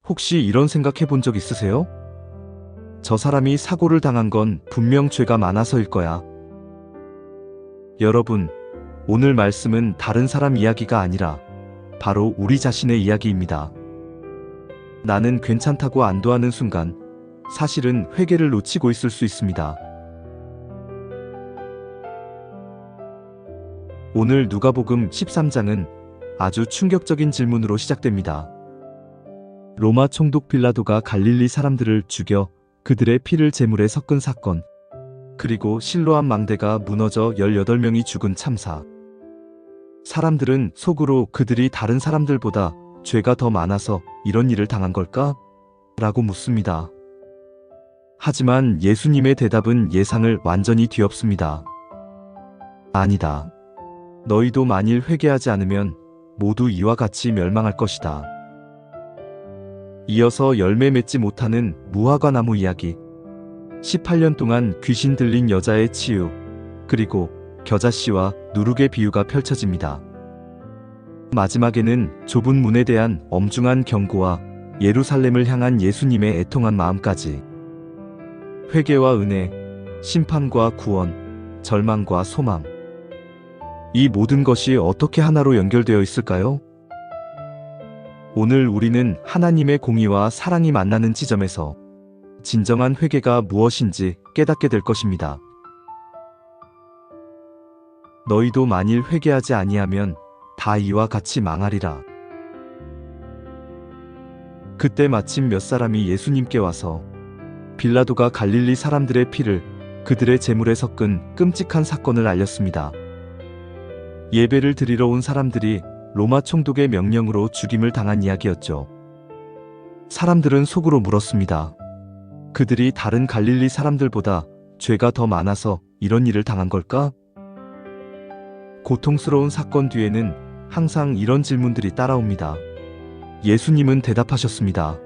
혹시 이런 생각해 본 적 있으세요? 저 사람이 사고를 당한 건 분명 죄가 많아서일 거야. 여러분, 오늘 말씀은 다른 사람 이야기가 아니라 바로 우리 자신의 이야기입니다. 나는 괜찮다고 안도하는 순간 사실은 회개를 놓치고 있을 수 있습니다. 오늘 누가복음 13장은 아주 충격적인 질문으로 시작됩니다. 로마 총독 빌라도가 갈릴리 사람들을 죽여 그들의 피를 제물에 섞은 사건, 그리고 실로암 망대가 무너져 18명이 죽은 참사. 사람들은 속으로 그들이 다른 사람들보다 죄가 더 많아서 이런 일을 당한 걸까? 라고 묻습니다. 하지만 예수님의 대답은 예상을 완전히 뒤엎습니다. 아니다. 너희도 만일 회개하지 않으면 모두 이와 같이 멸망할 것이다. 이어서 열매 맺지 못하는 무화과 나무 이야기, 18년 동안 귀신 들린 여자의 치유, 그리고 겨자씨와 누룩의 비유가 펼쳐집니다. 마지막에는 좁은 문에 대한 엄중한 경고와 예루살렘을 향한 예수님의 애통한 마음까지. 회개와 은혜, 심판과 구원, 절망과 소망. 이 모든 것이 어떻게 하나로 연결되어 있을까요? 오늘 우리는 하나님의 공의와 사랑이 만나는 지점에서 진정한 회개가 무엇인지 깨닫게 될 것입니다. 너희도 만일 회개하지 아니하면 다 이와 같이 망하리라. 그때 마침 몇 사람이 예수님께 와서 빌라도가 갈릴리 사람들의 피를 그들의 제물에 섞은 끔찍한 사건을 알렸습니다. 예배를 드리러 온 사람들이 로마 총독의 명령으로 죽임을 당한 이야기였죠. 사람들은 속으로 물었습니다. 그들이 다른 갈릴리 사람들보다 죄가 더 많아서 이런 일을 당한 걸까? 고통스러운 사건 뒤에는 항상 이런 질문들이 따라옵니다. 예수님은 대답하셨습니다.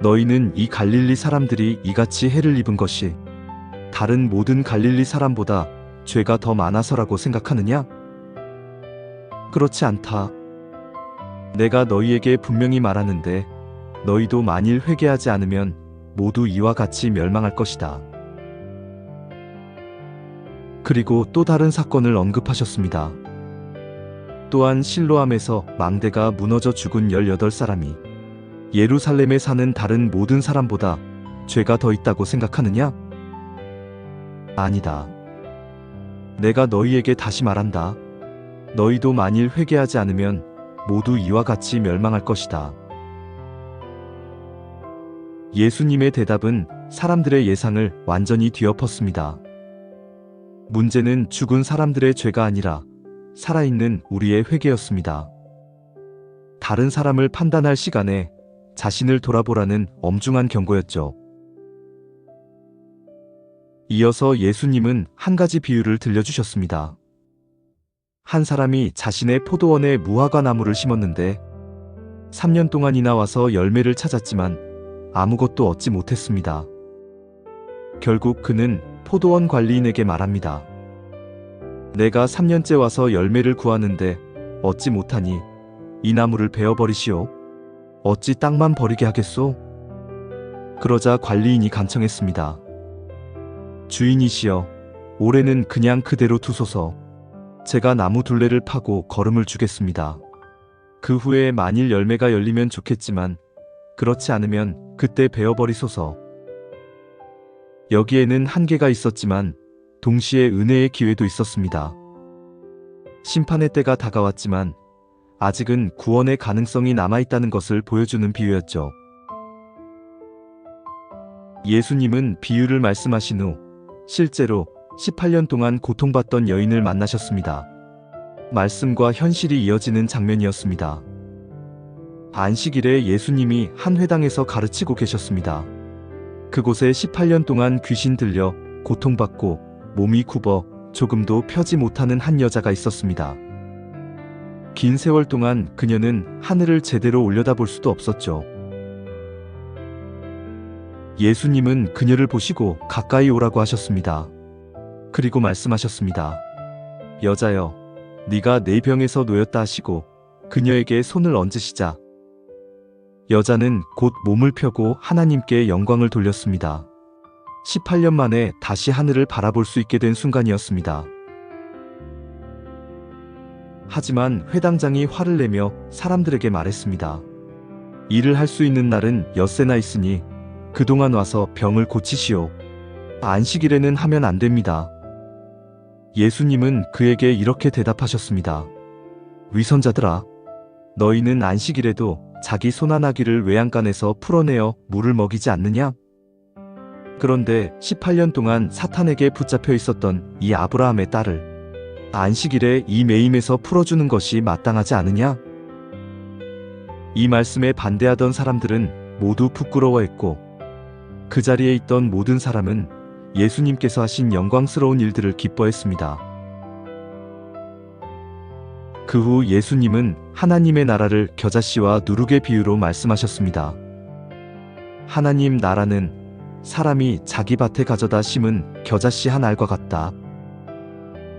너희는 이 갈릴리 사람들이 이같이 해를 입은 것이 다른 모든 갈릴리 사람보다 죄가 더 많아서라고 생각하느냐? 그렇지 않다. 내가 너희에게 분명히 말하는데 너희도 만일 회개하지 않으면 모두 이와 같이 멸망할 것이다. 그리고 또 다른 사건을 언급하셨습니다. 또한 실로암에서 망대가 무너져 죽은 18사람이 예루살렘에 사는 다른 모든 사람보다 죄가 더 있다고 생각하느냐? 아니다. 내가 너희에게 다시 말한다. 너희도 만일 회개하지 않으면 모두 이와 같이 멸망할 것이다. 예수님의 대답은 사람들의 예상을 완전히 뒤엎었습니다. 문제는 죽은 사람들의 죄가 아니라 살아있는 우리의 회개였습니다. 다른 사람을 판단할 시간에 자신을 돌아보라는 엄중한 경고였죠. 이어서 예수님은 한 가지 비유를 들려주셨습니다. 한 사람이 자신의 포도원에 무화과 나무를 심었는데 3년 동안이나 와서 열매를 찾았지만 아무것도 얻지 못했습니다. 결국 그는 포도원 관리인에게 말합니다. 내가 3년째 와서 열매를 구하는데 얻지 못하니 이 나무를 베어버리시오. 어찌 땅만 버리게 하겠소? 그러자 관리인이 간청했습니다. 주인이시여, 올해는 그냥 그대로 두소서. 제가 나무 둘레를 파고 거름을 주겠습니다. 그 후에 만일 열매가 열리면 좋겠지만 그렇지 않으면 그때 베어버리소서. 여기에는 한계가 있었지만 동시에 은혜의 기회도 있었습니다. 심판의 때가 다가왔지만 아직은 구원의 가능성이 남아있다는 것을 보여주는 비유였죠. 예수님은 비유를 말씀하신 후 실제로 18년 동안 고통받던 여인을 만나셨습니다. 말씀과 현실이 이어지는 장면이었습니다. 안식일에 예수님이 한 회당에서 가르치고 계셨습니다. 그곳에 18년 동안 귀신 들려 고통받고 몸이 굽어 조금도 펴지 못하는 한 여자가 있었습니다. 긴 세월 동안 그녀는 하늘을 제대로 올려다볼 수도 없었죠. 예수님은 그녀를 보시고 가까이 오라고 하셨습니다. 그리고 말씀하셨습니다. 여자여, 네가 내 병에서 놓였다 하시고 그녀에게 손을 얹으시자. 여자는 곧 몸을 펴고 하나님께 영광을 돌렸습니다. 18년 만에 다시 하늘을 바라볼 수 있게 된 순간이었습니다. 하지만 회당장이 화를 내며 사람들에게 말했습니다. 일을 할 수 있는 날은 엿새나 있으니 그동안 와서 병을 고치시오. 안식일에는 하면 안 됩니다. 예수님은 그에게 이렇게 대답하셨습니다. 위선자들아, 너희는 안식일에도 자기 손아나귀를 외양간에서 풀어내어 물을 먹이지 않느냐? 그런데 18년 동안 사탄에게 붙잡혀 있었던 이 아브라함의 딸을 안식일에 이 매임에서 풀어주는 것이 마땅하지 않으냐? 이 말씀에 반대하던 사람들은 모두 부끄러워했고 그 자리에 있던 모든 사람은 예수님께서 하신 영광스러운 일들을 기뻐했습니다. 그 후 예수님은 하나님의 나라를 겨자씨와 누룩의 비유로 말씀하셨습니다. 하나님 나라는 사람이 자기 밭에 가져다 심은 겨자씨 한 알과 같다.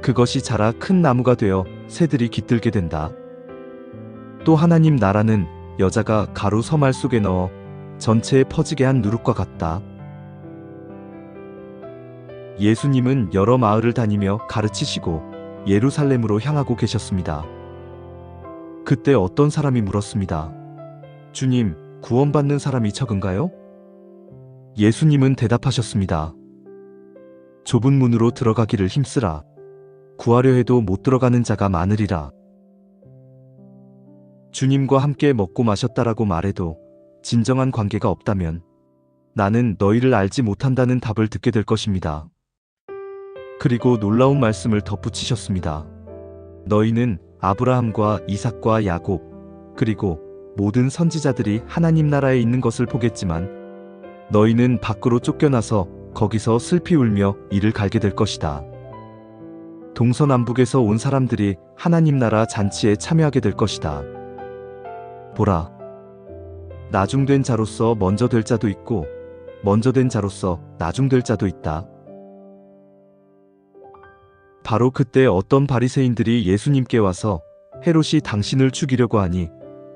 그것이 자라 큰 나무가 되어 새들이 깃들게 된다. 또 하나님 나라는 여자가 가루 서말 속에 넣어 전체에 퍼지게 한 누룩과 같다. 예수님은 여러 마을을 다니며 가르치시고 예루살렘으로 향하고 계셨습니다. 그때 어떤 사람이 물었습니다. 주님, 구원받는 사람이 적은가요? 예수님은 대답하셨습니다. 좁은 문으로 들어가기를 힘쓰라. 구하려 해도 못 들어가는 자가 많으리라. 주님과 함께 먹고 마셨다라고 말해도 진정한 관계가 없다면 나는 너희를 알지 못한다는 답을 듣게 될 것입니다. 그리고 놀라운 말씀을 덧붙이셨습니다. 너희는 아브라함과 이삭과 야곱 그리고 모든 선지자들이 하나님 나라에 있는 것을 보겠지만 너희는 밖으로 쫓겨나서 거기서 슬피 울며 이를 갈게 될 것이다. 동서남북에서 온 사람들이 하나님 나라 잔치에 참여하게 될 것이다. 보라, 나중된 자로서 먼저 될 자도 있고 먼저 된 자로서 나중될 자도 있다. 바로 그때 어떤 바리새인들이 예수님께 와서 헤롯이 당신을 죽이려고 하니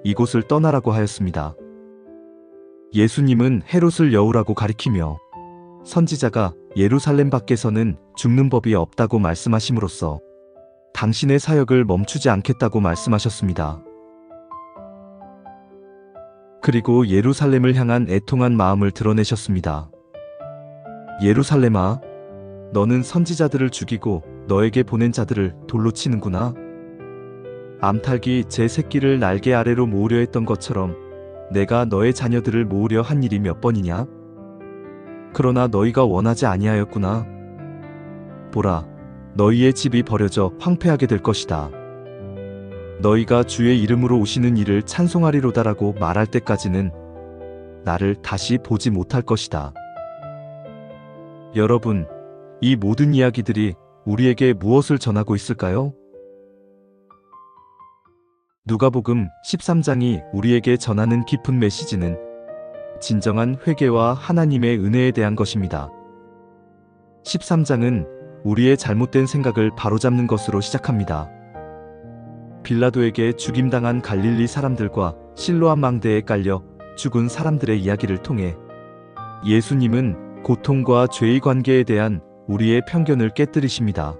이곳을 떠나라고 하였습니다. 예수님은 헤롯을 여우라고 가리키며 선지자가 예루살렘 밖에서는 죽는 법이 없다고 말씀하심으로써 당신의 사역을 멈추지 않겠다고 말씀하셨습니다. 그리고 예루살렘을 향한 애통한 마음을 드러내셨습니다. 예루살렘아, 너는 선지자들을 죽이고 너에게 보낸 자들을 돌로 치는구나. 암탉이 제 새끼를 날개 아래로 모으려 했던 것처럼 내가 너의 자녀들을 모으려 한 일이 몇 번이냐? 그러나 너희가 원하지 아니하였구나. 보라, 너희의 집이 버려져 황폐하게 될 것이다. 너희가 주의 이름으로 오시는 이를 찬송하리로다라고 말할 때까지는 나를 다시 보지 못할 것이다. 여러분, 이 모든 이야기들이 우리에게 무엇을 전하고 있을까요? 누가복음 13장이 우리에게 전하는 깊은 메시지는 진정한 회개와 하나님의 은혜에 대한 것입니다. 13장은 우리의 잘못된 생각을 바로잡는 것으로 시작합니다. 빌라도에게 죽임당한 갈릴리 사람들과 실로암 망대에 깔려 죽은 사람들의 이야기를 통해 예수님은 고통과 죄의 관계에 대한 우리의 편견을 깨뜨리십니다.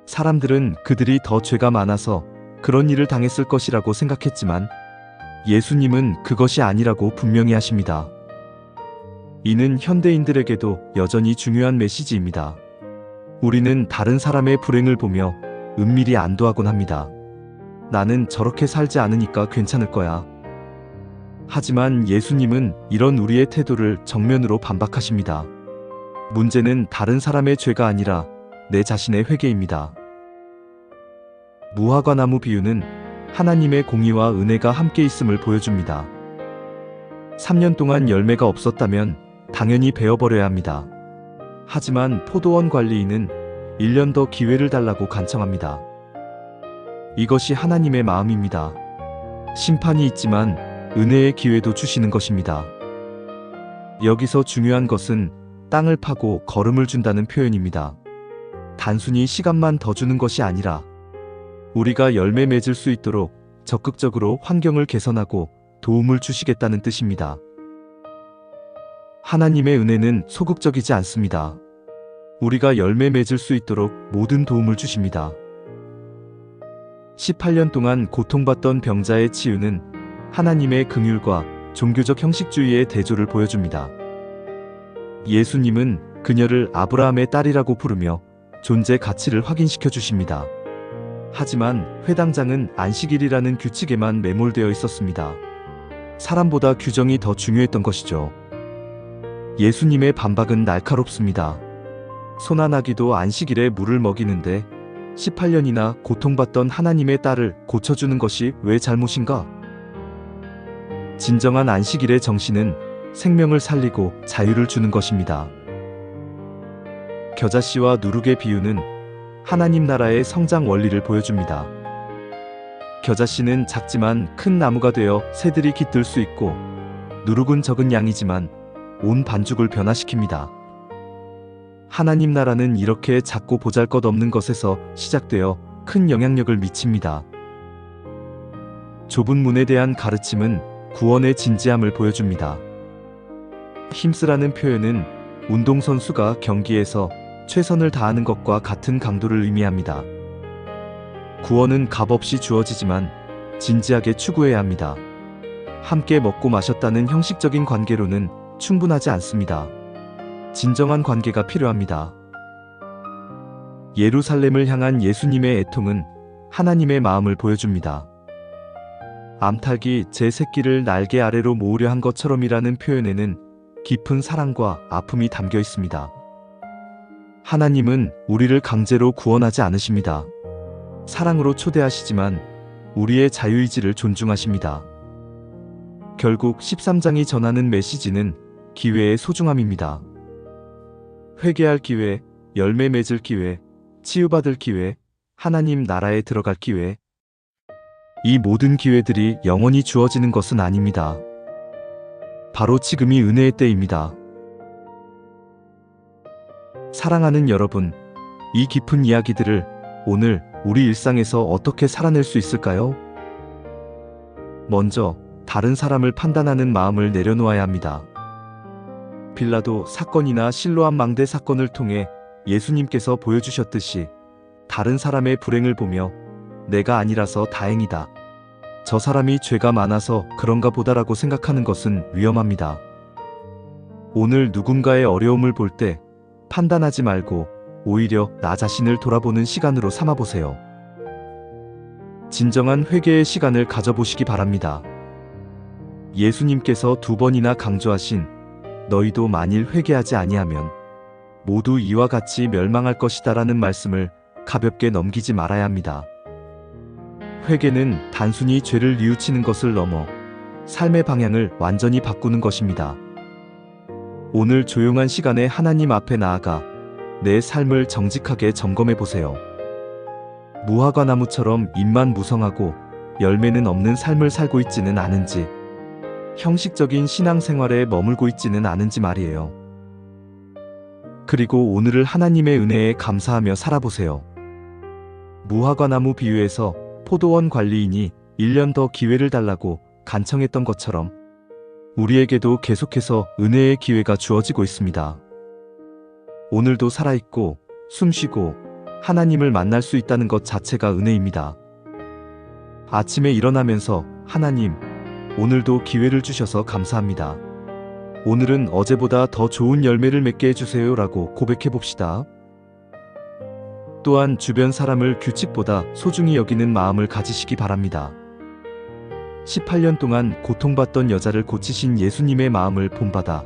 사람들은 그들이 더 죄가 많아서 그런 일을 당했을 것이라고 생각했지만 예수님은 그것이 아니라고 분명히 하십니다. 이는 현대인들에게도 여전히 중요한 메시지입니다. 우리는 다른 사람의 불행을 보며 은밀히 안도하곤 합니다. 나는 저렇게 살지 않으니까 괜찮을 거야. 하지만 예수님은 이런 우리의 태도를 정면으로 반박하십니다. 문제는 다른 사람의 죄가 아니라 내 자신의 회개입니다. 무화과 나무 비유는 하나님의 공의와 은혜가 함께 있음을 보여줍니다. 3년 동안 열매가 없었다면 당연히 베어버려야 합니다. 하지만 포도원 관리인은 1년 더 기회를 달라고 간청합니다. 이것이 하나님의 마음입니다. 심판이 있지만 은혜의 기회도 주시는 것입니다. 여기서 중요한 것은 땅을 파고 거름을 준다는 표현입니다. 단순히 시간만 더 주는 것이 아니라 우리가 열매 맺을 수 있도록 적극적으로 환경을 개선하고 도움을 주시겠다는 뜻입니다. 하나님의 은혜는 소극적이지 않습니다. 우리가 열매 맺을 수 있도록 모든 도움을 주십니다. 18년 동안 고통받던 병자의 치유는 하나님의 긍휼과 종교적 형식주의의 대조를 보여줍니다. 예수님은 그녀를 아브라함의 딸이라고 부르며 존재 가치를 확인시켜 주십니다. 하지만 회당장은 안식일이라는 규칙에만 매몰되어 있었습니다. 사람보다 규정이 더 중요했던 것이죠. 예수님의 반박은 날카롭습니다. 손아나기도 안식일에 물을 먹이는데 18년이나 고통받던 하나님의 딸을 고쳐주는 것이 왜 잘못인가? 진정한 안식일의 정신은 생명을 살리고 자유를 주는 것입니다. 겨자씨와 누룩의 비유는 하나님 나라의 성장 원리를 보여줍니다. 겨자씨는 작지만 큰 나무가 되어 새들이 깃들 수 있고, 누룩은 적은 양이지만 온 반죽을 변화시킵니다. 하나님 나라는 이렇게 작고 보잘것없는 것에서 시작되어 큰 영향력을 미칩니다. 좁은 문에 대한 가르침은 구원의 진지함을 보여줍니다. 힘쓰라는 표현은 운동선수가 경기에서 최선을 다하는 것과 같은 강도를 의미합니다. 구원은 값없이 주어지지만 진지하게 추구해야 합니다. 함께 먹고 마셨다는 형식적인 관계로는 충분하지 않습니다. 진정한 관계가 필요합니다. 예루살렘을 향한 예수님의 애통은 하나님의 마음을 보여줍니다. 암탉이 제 새끼를 날개 아래로 모으려 한 것처럼이라는 표현에는 깊은 사랑과 아픔이 담겨 있습니다. 하나님은 우리를 강제로 구원하지 않으십니다. 사랑으로 초대하시지만 우리의 자유의지를 존중하십니다. 결국 13장이 전하는 메시지는 기회의 소중함입니다. 회개할 기회, 열매 맺을 기회, 치유받을 기회, 하나님 나라에 들어갈 기회. 이 모든 기회들이 영원히 주어지는 것은 아닙니다. 바로 지금이 은혜의 때입니다. 사랑하는 여러분, 이 깊은 이야기들을 오늘 우리 일상에서 어떻게 살아낼 수 있을까요? 먼저 다른 사람을 판단하는 마음을 내려놓아야 합니다. 빌라도 사건이나 실로암 망대 사건을 통해 예수님께서 보여주셨듯이 다른 사람의 불행을 보며 내가 아니라서 다행이다, 저 사람이 죄가 많아서 그런가 보다라고 생각하는 것은 위험합니다. 오늘 누군가의 어려움을 볼 때 판단하지 말고 오히려 나 자신을 돌아보는 시간으로 삼아보세요. 진정한 회개의 시간을 가져보시기 바랍니다. 예수님께서 2번이나 강조하신 너희도 만일 회개하지 아니하면 모두 이와 같이 멸망할 것이다라는 말씀을 가볍게 넘기지 말아야 합니다. 회개는 단순히 죄를 뉘우치는 것을 넘어 삶의 방향을 완전히 바꾸는 것입니다. 오늘 조용한 시간에 하나님 앞에 나아가 내 삶을 정직하게 점검해 보세요. 무화과 나무처럼 잎만 무성하고 열매는 없는 삶을 살고 있지는 않은지, 형식적인 신앙생활에 머물고 있지는 않은지 말이에요. 그리고 오늘을 하나님의 은혜에 감사하며 살아보세요. 무화과 나무 비유에서 포도원 관리인이 1년 더 기회를 달라고 간청했던 것처럼 우리에게도 계속해서 은혜의 기회가 주어지고 있습니다. 오늘도 살아있고 숨쉬고 하나님을 만날 수 있다는 것 자체가 은혜입니다. 아침에 일어나면서 하나님, 오늘도 기회를 주셔서 감사합니다. 오늘은 어제보다 더 좋은 열매를 맺게 해주세요 라고 고백해 봅시다. 또한 주변 사람을 규칙보다 소중히 여기는 마음을 가지시기 바랍니다. 18년 동안 고통받던 여자를 고치신 예수님의 마음을 본받아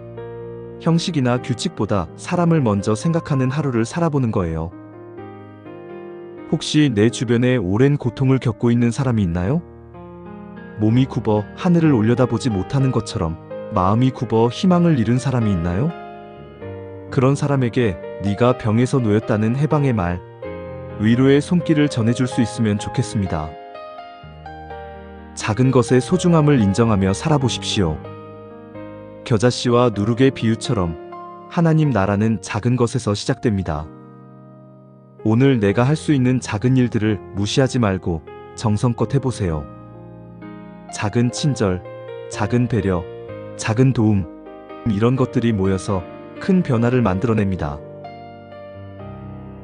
형식이나 규칙보다 사람을 먼저 생각하는 하루를 살아보는 거예요. 혹시 내 주변에 오랜 고통을 겪고 있는 사람이 있나요? 몸이 굽어 하늘을 올려다보지 못하는 것처럼 마음이 굽어 희망을 잃은 사람이 있나요? 그런 사람에게 네가 병에서 놓였다는 해방의 말, 위로의 손길을 전해줄 수 있으면 좋겠습니다. 작은 것의 소중함을 인정하며 살아보십시오. 겨자씨와 누룩의 비유처럼 하나님 나라는 작은 것에서 시작됩니다. 오늘 내가 할 수 있는 작은 일들을 무시하지 말고 정성껏 해보세요. 작은 친절, 작은 배려, 작은 도움, 이런 것들이 모여서 큰 변화를 만들어냅니다.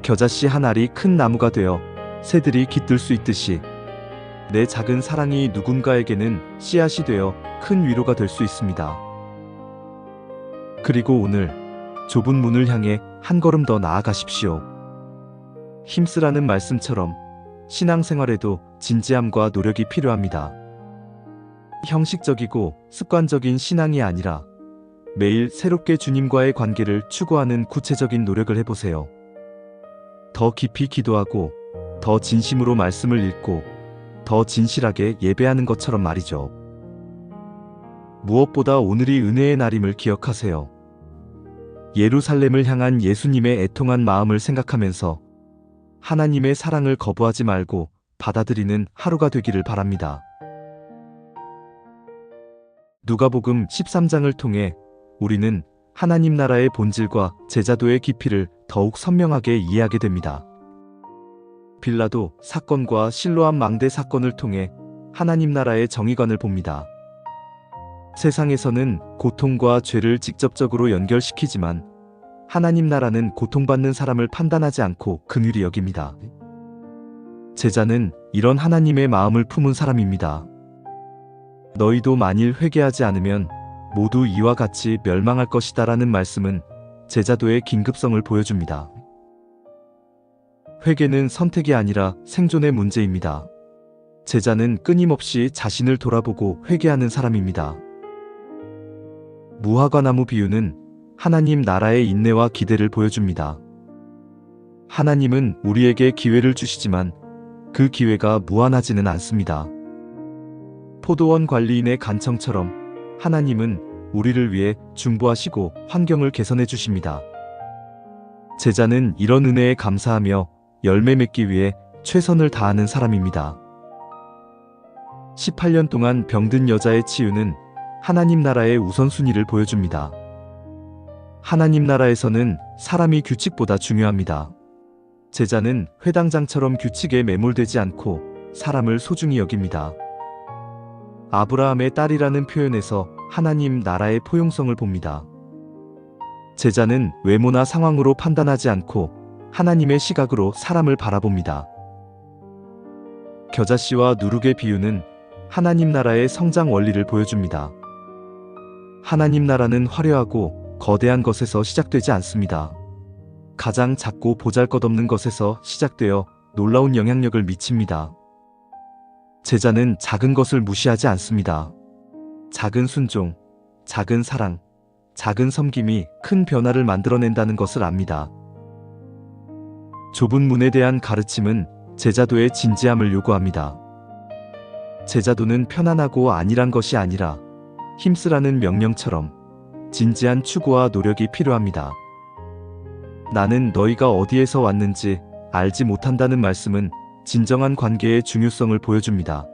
겨자씨 한 알이 큰 나무가 되어 새들이 깃들 수 있듯이 내 작은 사랑이 누군가에게는 씨앗이 되어 큰 위로가 될 수 있습니다. 그리고 오늘 좁은 문을 향해 한 걸음 더 나아가십시오. 힘쓰라는 말씀처럼 신앙생활에도 진지함과 노력이 필요합니다. 형식적이고 습관적인 신앙이 아니라 매일 새롭게 주님과의 관계를 추구하는 구체적인 노력을 해보세요. 더 깊이 기도하고 더 진심으로 말씀을 읽고 더 진실하게 예배하는 것처럼 말이죠. 무엇보다 오늘이 은혜의 날임을 기억하세요. 예루살렘을 향한 예수님의 애통한 마음을 생각하면서 하나님의 사랑을 거부하지 말고 받아들이는 하루가 되기를 바랍니다. 누가복음 13장을 통해 우리는 하나님 나라의 본질과 제자도의 깊이를 더욱 선명하게 이해하게 됩니다. 빌라도 사건과 실로암 망대 사건을 통해 하나님 나라의 정의관을 봅니다. 세상에서는 고통과 죄를 직접적으로 연결시키지만 하나님 나라는 고통받는 사람을 판단하지 않고 긍휼히 여깁니다. 제자는 이런 하나님의 마음을 품은 사람입니다. 너희도 만일 회개하지 않으면 모두 이와 같이 멸망할 것이다 라는 말씀은 제자도의 긴급성을 보여줍니다. 회개는 선택이 아니라 생존의 문제입니다. 제자는 끊임없이 자신을 돌아보고 회개하는 사람입니다. 무화과나무 비유는 하나님 나라의 인내와 기대를 보여줍니다. 하나님은 우리에게 기회를 주시지만 그 기회가 무한하지는 않습니다. 포도원 관리인의 간청처럼 하나님은 우리를 위해 중보하시고 환경을 개선해 주십니다. 제자는 이런 은혜에 감사하며 열매 맺기 위해 최선을 다하는 사람입니다. 18년 동안 병든 여자의 치유는 하나님 나라의 우선순위를 보여줍니다. 하나님 나라에서는 사람이 규칙보다 중요합니다. 제자는 회당장처럼 규칙에 매몰되지 않고 사람을 소중히 여깁니다. 아브라함의 딸이라는 표현에서 하나님 나라의 포용성을 봅니다. 제자는 외모나 상황으로 판단하지 않고 하나님의 시각으로 사람을 바라봅니다. 겨자씨와 누룩의 비유는 하나님 나라의 성장 원리를 보여줍니다. 하나님 나라는 화려하고 거대한 것에서 시작되지 않습니다. 가장 작고 보잘것없는 것에서 시작되어 놀라운 영향력을 미칩니다. 제자는 작은 것을 무시하지 않습니다. 작은 순종, 작은 사랑, 작은 섬김이 큰 변화를 만들어낸다는 것을 압니다. 좁은 문에 대한 가르침은 제자도의 진지함을 요구합니다. 제자도는 편안하고 안일한 것이 아니라 힘쓰라는 명령처럼 진지한 추구와 노력이 필요합니다. 나는 너희가 어디에서 왔는지 알지 못한다는 말씀은 진정한 관계의 중요성을 보여줍니다.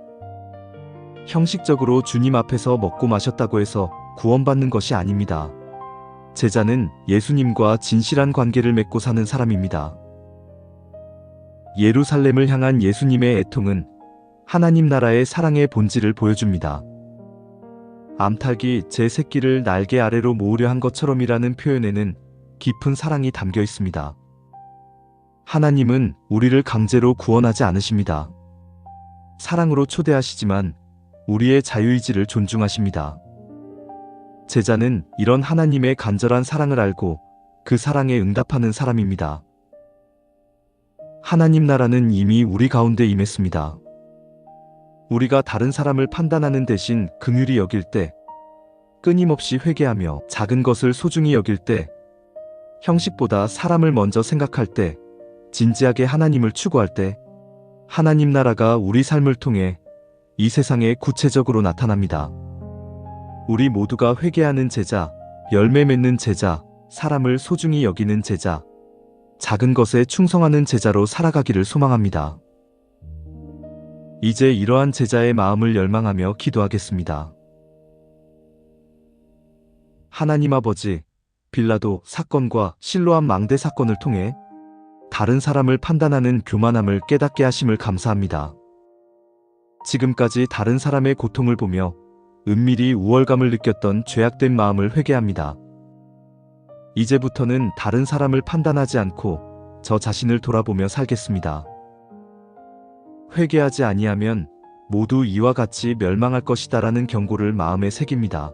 형식적으로 주님 앞에서 먹고 마셨다고 해서 구원받는 것이 아닙니다. 제자는 예수님과 진실한 관계를 맺고 사는 사람입니다. 예루살렘을 향한 예수님의 애통은 하나님 나라의 사랑의 본질을 보여줍니다. 암탉이 제 새끼를 날개 아래로 모으려 한 것처럼이라는 표현에는 깊은 사랑이 담겨 있습니다. 하나님은 우리를 강제로 구원하지 않으십니다. 사랑으로 초대하시지만 우리의 자유의지를 존중하십니다. 제자는 이런 하나님의 간절한 사랑을 알고 그 사랑에 응답하는 사람입니다. 하나님 나라는 이미 우리 가운데 임했습니다. 우리가 다른 사람을 판단하는 대신 긍휼히 여길 때, 끊임없이 회개하며 작은 것을 소중히 여길 때, 형식보다 사람을 먼저 생각할 때, 진지하게 하나님을 추구할 때, 하나님 나라가 우리 삶을 통해 이 세상에 구체적으로 나타납니다. 우리 모두가 회개하는 제자, 열매 맺는 제자, 사람을 소중히 여기는 제자, 작은 것에 충성하는 제자로 살아가기를 소망합니다. 이제 이러한 제자의 마음을 열망하며 기도하겠습니다. 하나님 아버지, 빌라도 사건과 실로암 망대 사건을 통해 다른 사람을 판단하는 교만함을 깨닫게 하심을 감사합니다. 지금까지 다른 사람의 고통을 보며 은밀히 우월감을 느꼈던 죄악된 마음을 회개합니다. 이제부터는 다른 사람을 판단하지 않고 저 자신을 돌아보며 살겠습니다. 회개하지 아니하면 모두 이와 같이 멸망할 것이다라는 경고를 마음에 새깁니다.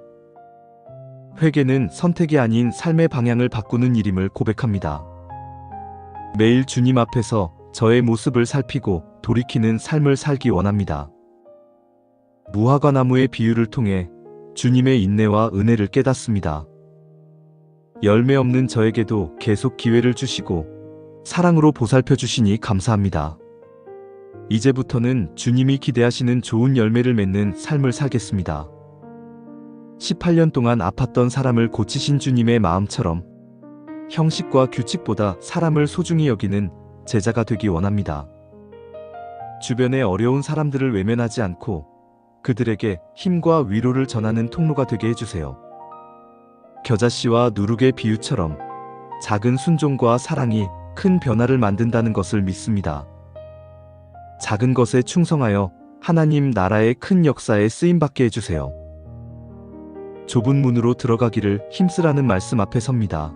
회개는 선택이 아닌 삶의 방향을 바꾸는 일임을 고백합니다. 매일 주님 앞에서 저의 모습을 살피고 돌이키는 삶을 살기 원합니다. 무화과 나무의 비유를 통해 주님의 인내와 은혜를 깨닫습니다. 열매 없는 저에게도 계속 기회를 주시고 사랑으로 보살펴 주시니 감사합니다. 이제부터는 주님이 기대하시는 좋은 열매를 맺는 삶을 살겠습니다. 18년 동안 아팠던 사람을 고치신 주님의 마음처럼 형식과 규칙보다 사람을 소중히 여기는 제자가 되기 원합니다. 주변의 어려운 사람들을 외면하지 않고 그들에게 힘과 위로를 전하는 통로가 되게 해주세요. 겨자씨와 누룩의 비유처럼 작은 순종과 사랑이 큰 변화를 만든다는 것을 믿습니다. 작은 것에 충성하여 하나님 나라의 큰 역사에 쓰임받게 해주세요. 좁은 문으로 들어가기를 힘쓰라는 말씀 앞에 섭니다.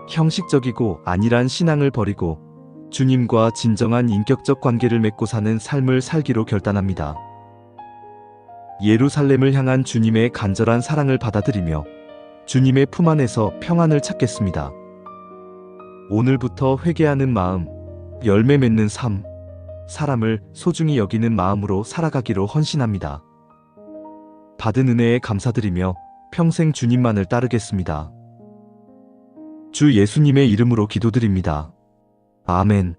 형식적이고 안일한 신앙을 버리고 주님과 진정한 인격적 관계를 맺고 사는 삶을 살기로 결단합니다. 예루살렘을 향한 주님의 간절한 사랑을 받아들이며 주님의 품 안에서 평안을 찾겠습니다. 오늘부터 회개하는 마음, 열매 맺는 삶, 사람을 소중히 여기는 마음으로 살아가기로 헌신합니다. 받은 은혜에 감사드리며 평생 주님만을 따르겠습니다. 주 예수님의 이름으로 기도드립니다. 아멘.